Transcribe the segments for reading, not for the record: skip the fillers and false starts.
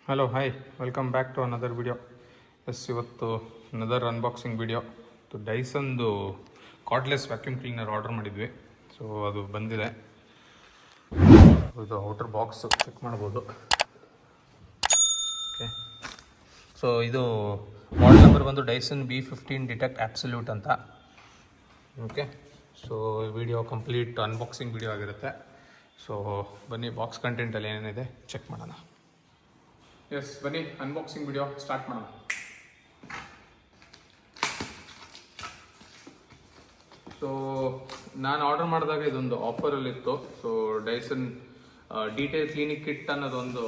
Hello hi welcome back to another video. ಇವತ್ತು another unboxing video. ಡೈಸನ್ದು cordless vacuum cleaner order ಮಾಡಿದ್ವಿ. So ಅದು ಬಂದಿದೆ. ಇದು ಔಟರ್ ಬಾಕ್ಸ್ ಚೆಕ್ ಮಾಡ್ಬೋದು. ಓಕೆ, ಸೊ ಇದು ಮಾಡೆಲ್ ನಂಬರ್ ಬಂದು ಡೈಸನ್ B15 ಡಿಟೆಕ್ಟ್ ಆಬ್ಸಲ್ಯೂಟ್ ಅಂತ. Okay, so video complete unboxing video ಆಗಿರುತ್ತೆ. ಸೊ ಬನ್ನಿ ಬಾಕ್ಸ್ ಕಂಟೆಂಟಲ್ಲಿ ಏನೇನಿದೆ ಚೆಕ್ ಮಾಡೋಣ. ಎಸ್, ಬನ್ನಿ ಅನ್ಬಾಕ್ಸಿಂಗ್ ವಿಡಿಯೋ ಸ್ಟಾರ್ಟ್ ಮಾಡೋಣ. ಸೊ ನಾನು ಆರ್ಡರ್ ಮಾಡಿದಾಗ ಇದೊಂದು ಆಫರಲ್ಲಿತ್ತು. So Dyson detail clinic kit ಅನ್ನೋದೊಂದು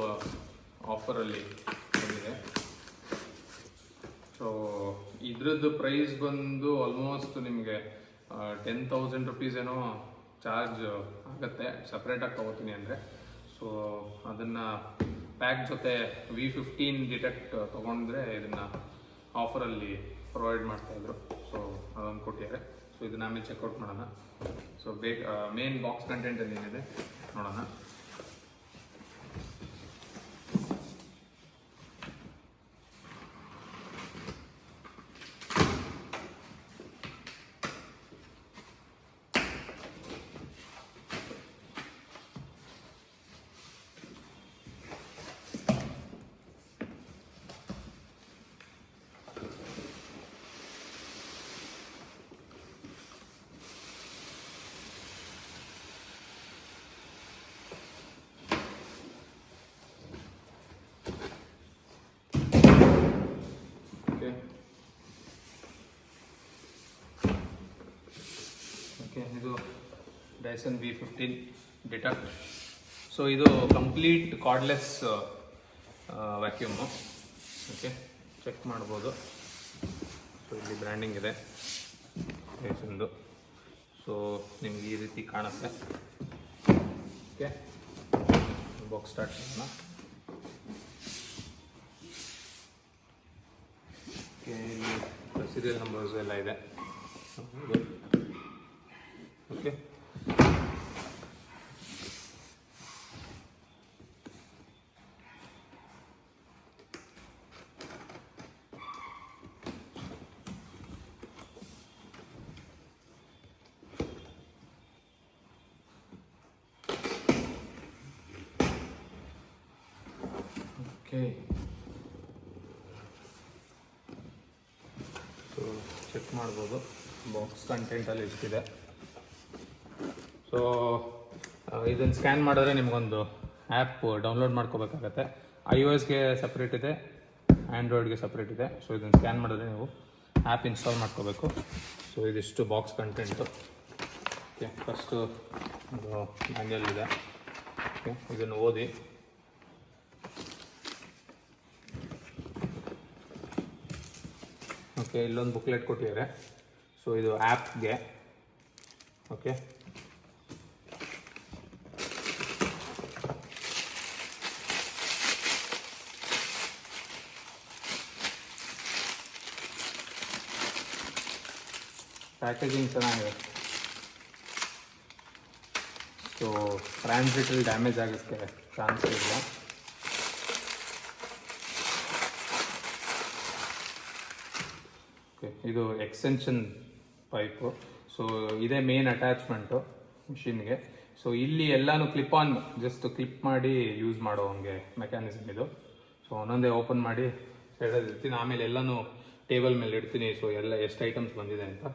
ಆಫರಲ್ಲಿ ಬಂದಿದೆ. ಸೊ ಇದ್ರದ್ದು ಪ್ರೈಸ್ ಬಂದು ಆಲ್ಮೋಸ್ಟ್ ನಿಮಗೆ 10,000 ರುಪೀಸ್ ಏನೋ ಚಾರ್ಜ್ ಆಗುತ್ತೆ ಸಪ್ರೇಟಾಗಿ ತೊಗೋತೀನಿ ಅಂದರೆ. ಸೊ ಅದನ್ನು ಪ್ಯಾಕ್ ಜೊತೆ V15 ಡಿಟೆಕ್ಟ್ ತೊಗೊಂಡ್ರೆ ಇದನ್ನು ಆಫರಲ್ಲಿ ಪ್ರೊವೈಡ್ ಮಾಡ್ತಾಯಿದ್ರು. ಸೊ ಅದೊಂದು ಕೊಟ್ಟಿದ್ದಾರೆ. ಸೊ ಇದನ್ನ ಆಮೇಲೆ ಚೆಕ್ಔಟ್ ಮಾಡೋಣ. ಸೊ ಮೇನ್ ಬಾಕ್ಸ್ ಕಂಟೆಂಟಲ್ಲಿ ಏನಿದೆ ನೋಡೋಣ. ಓಕೆ, ಇದು ಡೈಸನ್ B15 ಡಿಟೆಕ್ಟ್. ಸೊ ಇದು ಕಂಪ್ಲೀಟ್ ಕಾರ್ಡ್ಲೆಸ್ ವ್ಯಾಕ್ಯೂಮು. ಓಕೆ, ಚೆಕ್ ಮಾಡ್ಬೋದು. ಸೊ ಇಲ್ಲಿ ಬ್ರ್ಯಾಂಡಿಂಗ್ ಇದೆ ಡೈಸನ್ದು. ಸೊ ನಿಮ್ಗೆ ಈ ರೀತಿ ಕಾಣುತ್ತೆ. ಓಕೆ, ಬಾಕ್ಸ್ ಸ್ಟಾರ್ಟ್ ಮಾಡೋಣ. ಓಕೆ, ಇಲ್ಲಿ ಸೀರಿಯಲ್ ನಂಬರ್ಸ್ ಎಲ್ಲ ಇದೆ. ಓಕೆ, ಓಕೆ, ಸೊ ಚೆಕ್ ಮಾಡ್ಬೋದು ಬಾಕ್ಸ್ ಕಂಟೆಂಟಲ್ಲಿ ಎಷ್ಟಿದೆ. ಸೊ ಇದನ್ನು ಸ್ಕ್ಯಾನ್ ಮಾಡಿದ್ರೆ ನಿಮಗೊಂದು ಆ್ಯಪ್ ಡೌನ್ಲೋಡ್ ಮಾಡ್ಕೋಬೇಕಾಗತ್ತೆ. iOSಗೆ ಸಪ್ರೇಟ್ ಇದೆ, ಆ್ಯಂಡ್ರಾಯ್ಡ್ಗೆ ಸಪ್ರೇಟ್ ಇದೆ. ಸೊ ಇದನ್ನು ಸ್ಕ್ಯಾನ್ ಮಾಡಿದ್ರೆ ನೀವು ಆ್ಯಪ್ ಇನ್ಸ್ಟಾಲ್ ಮಾಡ್ಕೋಬೇಕು. ಸೊ ಇದಿಷ್ಟು ಬಾಕ್ಸ್ ಕಂಟೆಂಟು. ಓಕೆ, ಫಸ್ಟು ಒಂದು ಮ್ಯಾನ್ಯಲ್ ಇದೆ. ಓಕೆ, ಇದನ್ನು ಓದಿ. ಓಕೆ, ಇಲ್ಲೊಂದು ಬುಕ್ಲೆಟ್ ಕೊಟ್ಟಿದ್ದಾರೆ. ಸೊ ಇದು ಆ್ಯಪ್ಗೆ. ಓಕೆ, ಪ್ಯಾಕೇಜಿಂಗ್ ಚೆನ್ನಾಗಿದೆ. ಸೊ ಟ್ರಾನ್ಸಿಟಲ್ಲಿ ಡ್ಯಾಮೇಜ್ ಆಗೋಕ್ಕೆ ಚಾನ್ಸ್ ಇಲ್ಲ. ಓಕೆ, ಇದು ಎಕ್ಸ್ಟೆನ್ಷನ್ ಪೈಪು. ಸೊ ಇದೇ ಮೇನ್ ಅಟ್ಯಾಚ್ಮೆಂಟು ಮಿಷಿನ್ಗೆ. ಸೊ ಇಲ್ಲಿ ಎಲ್ಲನೂ ಕ್ಲಿಪ್ ಆನ್, ಜಸ್ಟ್ ಕ್ಲಿಪ್ ಮಾಡಿ ಯೂಸ್ ಮಾಡೋ ಹಂಗೆ ಮೆಕ್ಯಾನಿಸಮ್ ಇದು. ಸೊ ಒಂದೊಂದೇ ಓಪನ್ ಮಾಡಿ ಸೈಡಲ್ಲಿ ಇರ್ತೀನಿ, ಆಮೇಲೆ ಎಲ್ಲನೂ ಟೇಬಲ್ ಮೇಲೆ ಇಡ್ತೀನಿ. ಸೊ ಎಲ್ಲ ಎಷ್ಟು ಐಟಮ್ಸ್ ಬಂದಿದೆ ಅಂತ.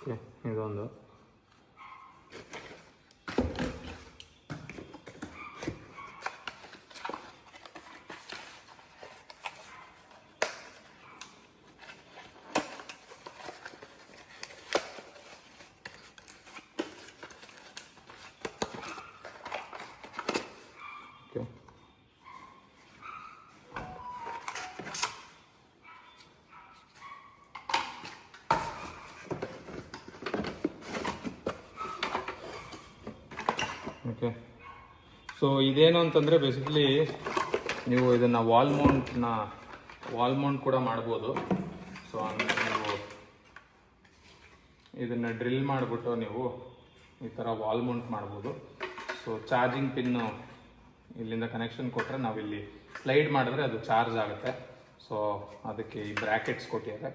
ಓಕೆ, ಇದೊಂದು. ಓಕೆ, ಓಕೆ, ಸೊ ಇದೇನು ಅಂತಂದರೆ ಬೇಸಿಕಲಿ ನೀವು ಇದನ್ನು ವಾಲ್ ಮೌಂಟ್ ಕೂಡ ಮಾಡ್ಬೋದು. ಸೊ ಅಂದರೆ ನೀವು ಇದನ್ನು ಡ್ರಿಲ್ ಮಾಡಿಬಿಟ್ಟು ನೀವು ಈ ಥರ ವಾಲ್ ಮೌಂಟ್ ಮಾಡ್ಬೋದು. ಸೊ ಚಾರ್ಜಿಂಗ್ ಪಿನ್ನು ಇಲ್ಲಿಂದ ಕನೆಕ್ಷನ್ ಕೊಟ್ಟರೆ ನಾವಿಲ್ಲಿ ಸ್ಲೈಡ್ ಮಾಡಿದ್ರೆ ಅದು ಚಾರ್ಜ್ ಆಗುತ್ತೆ. ಸೊ ಅದಕ್ಕೆ ಈ ಬ್ರ್ಯಾಕೆಟ್ಸ್ ಕೊಟ್ಟಿದ್ದಾರೆ.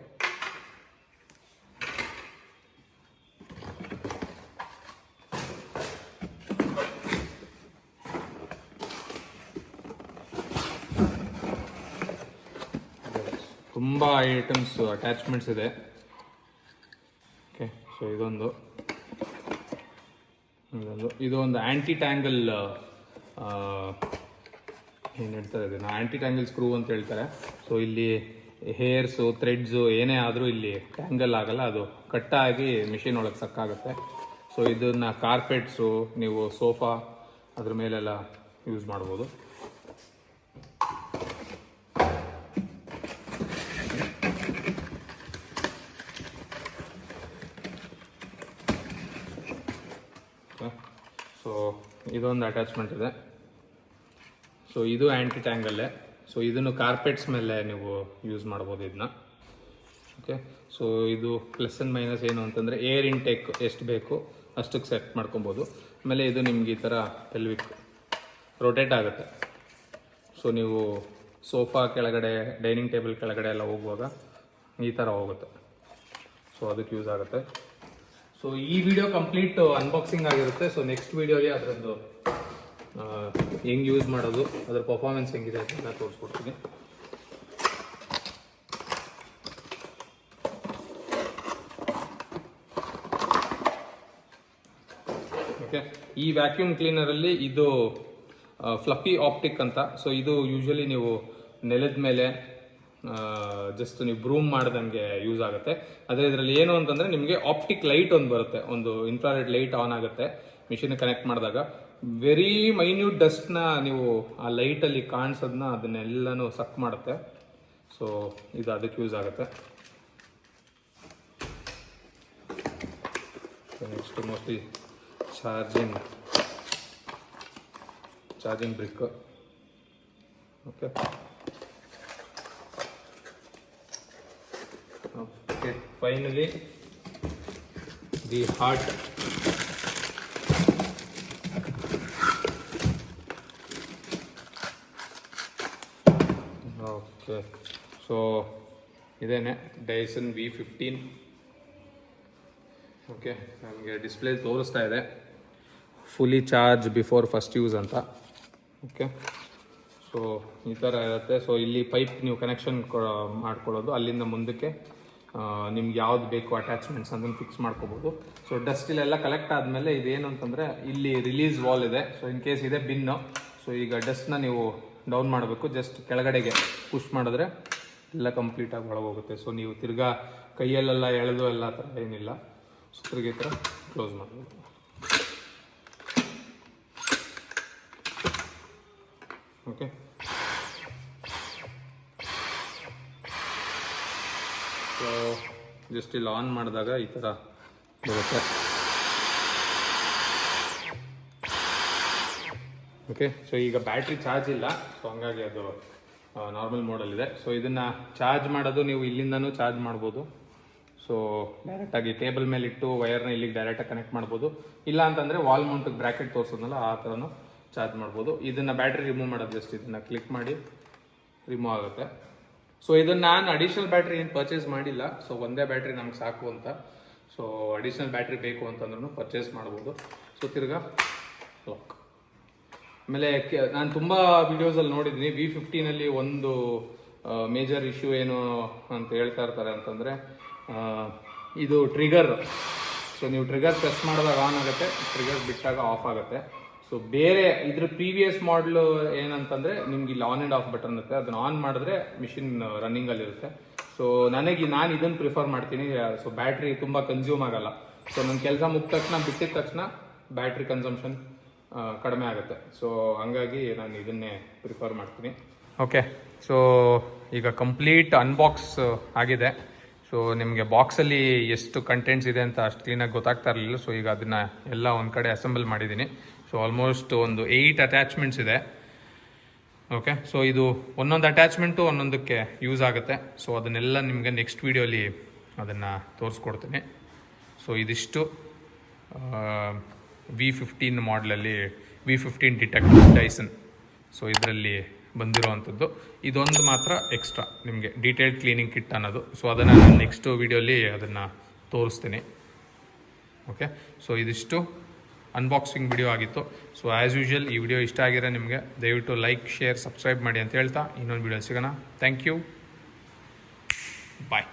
ತುಂಬ ಐಟಮ್ಸ್ ಅಟ್ಯಾಚ್ಮೆಂಟ್ಸ್ ಇದೆ. ಓಕೆ, ಸೊ ಇದು ಒಂದು ಆ್ಯಂಟಿ ಟ್ಯಾಂಗಲ್ ಏನು ಹೇಳ್ತಾರೆ ಇದನ್ನು, ಆ್ಯಂಟಿ ಟ್ಯಾಂಗಲ್ ಸ್ಕ್ರೂ ಅಂತ ಹೇಳ್ತಾರೆ. ಸೊ ಇಲ್ಲಿ ಹೇರ್ಸು ಥ್ರೆಡ್ಸು ಏನೇ ಆದರೂ ಇಲ್ಲಿ ಟ್ಯಾಂಗಲ್ ಆಗಲ್ಲ, ಅದು ಕಟ್ಟಾಗಿ ಮಿಷಿನ್ ಒಳಗೆ ಸಕ್ಕಾಗುತ್ತೆ. ಸೊ ಇದನ್ನು ಕಾರ್ಪೆಟ್ಸು, ನೀವು ಸೋಫಾ ಅದ್ರ ಮೇಲೆಲ್ಲ ಯೂಸ್ ಮಾಡ್ಬೋದು. ಸೊ ಇದೊಂದು ಅಟ್ಯಾಚ್ಮೆಂಟ್ ಇದೆ. ಸೊ ಇದು ಆ್ಯಂಟಿ ಟ್ಯಾಂಗಲ್ಲೇ. ಸೊ ಇದನ್ನು ಕಾರ್ಪೆಟ್ಸ್ ಮೇಲೆ ನೀವು ಯೂಸ್ ಮಾಡ್ಬೋದು ಇದನ್ನ. ಓಕೆ, ಸೊ ಇದು ಪ್ಲಸ್ ಆ್ಯಂಡ್ ಮೈನಸ್ ಏನು ಅಂತಂದರೆ ಏರ್ ಇಂಟೇಕ್ ಎಷ್ಟು ಬೇಕು ಅಷ್ಟಕ್ಕೆ ಸೆಟ್ ಮಾಡ್ಕೊಬೋದು. ಆಮೇಲೆ ಇದು ನಿಮ್ಗೆ ಈ ಥರ ಪೆಲ್ವಿಕ್ ರೊಟೇಟ್ ಆಗುತ್ತೆ. ಸೊ ನೀವು ಸೋಫಾ ಕೆಳಗಡೆ, ಡೈನಿಂಗ್ ಟೇಬಲ್ ಕೆಳಗಡೆ ಎಲ್ಲ ಹೋಗುವಾಗ ಈ ಥರ ಹೋಗುತ್ತೆ. ಸೊ ಅದಕ್ಕೆ ಯೂಸ್ ಆಗುತ್ತೆ. ಸೊ ಈ ವಿಡಿಯೋ ಕಂಪ್ಲೀಟ್ ಅನ್ಬಾಕ್ಸಿಂಗ್ ಆಗಿರುತ್ತೆ. ಸೊ ನೆಕ್ಸ್ಟ್ ವಿಡಿಯೋಲಿ ಅದರದ್ದು ಹೆಂಗೆ ಯೂಸ್ ಮಾಡೋದು, ಅದರ ಪರ್ಫಾರ್ಮೆನ್ಸ್ ಹೆಂಗಿದೆ ಅಂತ ತೋರಿಸ್ಕೊಡ್ತೀನಿ. ಓಕೆ, ಈ ವ್ಯಾಕ್ಯೂಮ್ ಕ್ಲೀನರಲ್ಲಿ ಇದು ಫ್ಲಫಿ ಆಪ್ಟಿಕ್ ಅಂತ. ಸೊ ಇದು ಯೂಶಲಿ ನೀವು ನೆಲದ ಮೇಲೆ ಜಸ್ಟ್ ನೀವು ಬ್ರೂಮ್ ಮಾಡ್ದಂಗೆ ಯೂಸ್ ಆಗುತ್ತೆ. ಆದರೆ ಇದರಲ್ಲಿ ಏನು ಅಂತಂದರೆ ನಿಮಗೆ ಆಪ್ಟಿಕ್ ಲೈಟ್ ಒಂದು ಬರುತ್ತೆ, ಒಂದು ಇನ್ಫ್ರಾರೆಡ್ ಲೈಟ್ ಆನ್ ಆಗುತ್ತೆ ಮಿಷಿನ್ ಕನೆಕ್ಟ್ ಮಾಡಿದಾಗ. ವೆರಿ ಮೈನ್ಯೂಟ್ ಡಸ್ಟ್ನ ನೀವು ಆ ಲೈಟಲ್ಲಿ ಕಾಣಿಸೋದನ್ನ ಅದನ್ನೆಲ್ಲನೂ ಸಕ್ ಮಾಡುತ್ತೆ. ಸೊ ಇದು ಅದಕ್ಕೆ ಯೂಸ್ ಆಗುತ್ತೆ. Next mostly charging brick. Okay, finally the heart. Okay, so ಇದೇನೆ ಡೈಸನ್ V15. ಓಕೆ, ನಮಗೆ ಡಿಸ್ಪ್ಲೇ ತೋರಿಸ್ತಾ ಇದೆ fully charge before first use ಅಂತ. ಓಕೆ, ಸೊ ಈ ಥರ ಇರುತ್ತೆ. ಸೊ ಇಲ್ಲಿ ಪೈಪ್ ನೀವು ಕನೆಕ್ಷನ್ ಮಾಡ್ಕೊಳ್ಳೋದು, ಅಲ್ಲಿಂದ ಮುಂದಕ್ಕೆ ನಿಮ್ಗೆ ಯಾವ್ದು ಬೇಕು ಅಟ್ಯಾಚ್ಮೆಂಟ್ಸ್ ಅದನ್ನು ಫಿಕ್ಸ್ ಮಾಡ್ಕೋಬೋದು. ಸೊ ಡಸ್ಟ್ ಇಲ್ಲೆಲ್ಲ ಕಲೆಕ್ಟ್ ಆದಮೇಲೆ ಇದೇನು ಅಂತಂದರೆ ಇಲ್ಲಿ ರಿಲೀಸ್ ವಾಲ್ ಇದೆ. ಸೊ ಇನ್ ಕೇಸ್ ಇದೆ ಬಿನ್ನು. ಸೊ ಈಗ ಡಸ್ಟ್ನ ನೀವು ಡೌನ್ ಮಾಡಬೇಕು, ಜಸ್ಟ್ ಕೆಳಗಡೆಗೆ ಪುಷ್ ಮಾಡಿದ್ರೆ ಎಲ್ಲ ಕಂಪ್ಲೀಟಾಗಿ ಒಳಗೋಗುತ್ತೆ. ಸೊ ನೀವು ತಿರ್ಗಾ ಕೈಯಲ್ಲೆಲ್ಲ ಎಳೆದು ಎಲ್ಲ ಥರ ಏನಿಲ್ಲ. ಸೊ ತಿರ್ಗಿ ಥರ ಕ್ಲೋಸ್ ಮಾಡಬೇಕು. ಓಕೆ, ಸೊ ಜಸ್ಟ್ ಇಲ್ಲಿ ಆನ್ ಮಾಡಿದಾಗ ಈ ಥರ ಬರುತ್ತೆ. ಓಕೆ, ಸೊ ಈಗ ಬ್ಯಾಟ್ರಿ ಚಾರ್ಜ್ ಇಲ್ಲ, ಸೊ ಹಂಗಾಗಿ ಅದು ನಾರ್ಮಲ್ ಮೋಡಲ್ಲಿದೆ. ಸೊ ಇದನ್ನು ಚಾರ್ಜ್ ಮಾಡೋದು ನೀವು ಇಲ್ಲಿಂದನೂ ಚಾರ್ಜ್ ಮಾಡ್ಬೋದು. ಸೊ ಡೈರೆಕ್ಟಾಗಿ ಟೇಬಲ್ ಮೇಲೆ ಇಟ್ಟು ವೈರ್ನ ಇಲ್ಲಿಗೆ ಡೈರೆಕ್ಟಾಗಿ ಕನೆಕ್ಟ್ ಮಾಡ್ಬೋದು. ಇಲ್ಲ ಅಂತಂದರೆ ವಾಲ್ ಮೌಂಟಿಗೆ ಬ್ರ್ಯಾಕೆಟ್ ತೋರಿಸೋದ್ನಲ್ಲ ಆ ಥರನೂ ಚಾರ್ಜ್ ಮಾಡ್ಬೋದು. ಇದನ್ನು ಬ್ಯಾಟ್ರಿ ರಿಮೂವ್ ಮಾಡೋದು ಜಸ್ಟ್ ಇದನ್ನು ಕ್ಲಿಕ್ ಮಾಡಿ ರಿಮೂವ್ ಆಗುತ್ತೆ. ಸೊ ಇದನ್ನು ನಾನು ಅಡಿಷ್ನಲ್ ಬ್ಯಾಟ್ರಿ ಏನು ಪರ್ಚೇಸ್ ಮಾಡಿಲ್ಲ. ಸೊ ಒಂದೇ ಬ್ಯಾಟ್ರಿ ನಮ್ಗೆ ಸಾಕು ಅಂತ. ಸೊ ಅಡಿಷ್ನಲ್ ಬ್ಯಾಟ್ರಿ ಬೇಕು ಅಂತಂದ್ರೂ ಪರ್ಚೇಸ್ ಮಾಡ್ಬೋದು. ಸೊ ತಿರ್ಗಾ ಲಾಕ್. ಆಮೇಲೆ ನಾನು ತುಂಬ ವಿಡಿಯೋಸಲ್ಲಿ ನೋಡಿದ್ದೀನಿ V15 ಒಂದು ಮೇಜರ್ ಇಶ್ಯೂ ಏನು ಅಂತ ಹೇಳ್ತಾ ಇರ್ತಾರೆ ಅಂತಂದರೆ ಇದು ಟ್ರಿಗರ್. ಸೊ ನೀವು ಟ್ರಿಗರ್ ಪ್ರೆಸ್ ಮಾಡಿದಾಗ ಆನ್ ಆಗುತ್ತೆ, ಟ್ರಿಗರ್ ಬಿಟ್ಟಾಗ ಆಫ್ ಆಗುತ್ತೆ. ಸೊ ಬೇರೆ ಇದ್ರ ಪ್ರೀವಿಯಸ್ ಮಾಡಲು ಏನಂತಂದರೆ ನಿಮ್ಗೆ ಇಲ್ಲಿ ಆನ್ ಆ್ಯಂಡ್ ಆಫ್ ಬಟನ್ ಇರುತ್ತೆ, ಅದನ್ನು ಆನ್ ಮಾಡಿದ್ರೆ ಮಿಷಿನ್ ರನ್ನಿಂಗಲ್ಲಿರುತ್ತೆ. ಸೊ ನಾನು ಇದನ್ನು ಪ್ರಿಫರ್ ಮಾಡ್ತೀನಿ. ಸೊ ಬ್ಯಾಟ್ರಿ ತುಂಬ ಕನ್ಸ್ಯೂಮ್ ಆಗಲ್ಲ. ಸೊ ನನ್ನ ಕೆಲಸ ಮುಗಿದ ತಕ್ಷಣ ಬಿಟ್ಟಿದ ತಕ್ಷಣ ಬ್ಯಾಟ್ರಿ ಕನ್ಸಂಪ್ಷನ್ ಕಡಿಮೆ ಆಗುತ್ತೆ. ಸೊ ಹಂಗಾಗಿ ನಾನು ಇದನ್ನೇ ಪ್ರಿಫರ್ ಮಾಡ್ತೀನಿ. ಓಕೆ, ಸೊ ಈಗ ಕಂಪ್ಲೀಟ್ ಅನ್ಬಾಕ್ಸ್ ಆಗಿದೆ. ಸೊ ನಿಮಗೆ ಬಾಕ್ಸಲ್ಲಿ ಎಷ್ಟು ಕಂಟೆಂಟ್ಸ್ ಇದೆ ಅಂತ ಅಷ್ಟು ಕ್ಲೀನಾಗಿ ಗೊತ್ತಾಗ್ತಾ ಇರಲಿಲ್ಲ. ಸೊ ಈಗ ಅದನ್ನು ಎಲ್ಲ ಒಂದು ಕಡೆ ಅಸೆಂಬಲ್ ಮಾಡಿದ್ದೀನಿ. ಸೊ ಸೊ ಆಲ್ಮೋಸ್ಟ್ ಒಂದು 8 ಅಟ್ಯಾಚ್ಮೆಂಟ್ಸ್ ಇದೆ. ಓಕೆ, ಸೊ ಇದು ಒಂದೊಂದು ಅಟ್ಯಾಚ್ಮೆಂಟು ಒಂದೊಂದಕ್ಕೆ ಯೂಸ್ ಆಗುತ್ತೆ. ಸೊ ಅದನ್ನೆಲ್ಲ ನಿಮಗೆ ನೆಕ್ಸ್ಟ್ ವೀಡಿಯೋಲಿ ಅದನ್ನು ತೋರಿಸ್ಕೊಡ್ತೀನಿ. ಸೊ ಇದಿಷ್ಟು V15 ಮಾಡಲಲ್ಲಿ V15 detect Dyson. So ಇದರಲ್ಲಿ ಬಂದಿರೋವಂಥದ್ದು ಇದೊಂದು ಮಾತ್ರ ಎಕ್ಸ್ಟ್ರಾ ನಿಮಗೆ ಡೀಟೇಲ್ಡ್ ಕ್ಲೀನಿಂಗ್ ಕಿಟ್ ಅನ್ನೋದು. ಸೊ ಅದನ್ನು ನಾನು ನೆಕ್ಸ್ಟ್ ವೀಡಿಯೋಲಿ ಅದನ್ನು ತೋರಿಸ್ತೀನಿ. ಓಕೆ, ಸೊ ಇದಿಷ್ಟು ಅನ್ಬಾಕ್ಸಿಂಗ್ ವಿಡಿಯೋ ಆಗಿತ್ತು. ಸೊ ಆ್ಯಸ್ ಯೂಶುವಲ್ ಈ ವಿಡಿಯೋ ಇಷ್ಟ ಆಗಿರೋ ನಿಮಗೆ ದಯವಿಟ್ಟು ಲೈಕ್, ಶೇರ್, ಸಬ್ಸ್ಕ್ರೈಬ್ ಮಾಡಿ ಅಂತ ಹೇಳ್ತಾ ಇನ್ನೊಂದು ವಿಡಿಯೋ ಸಿಗೋಣ. Thank you, bye.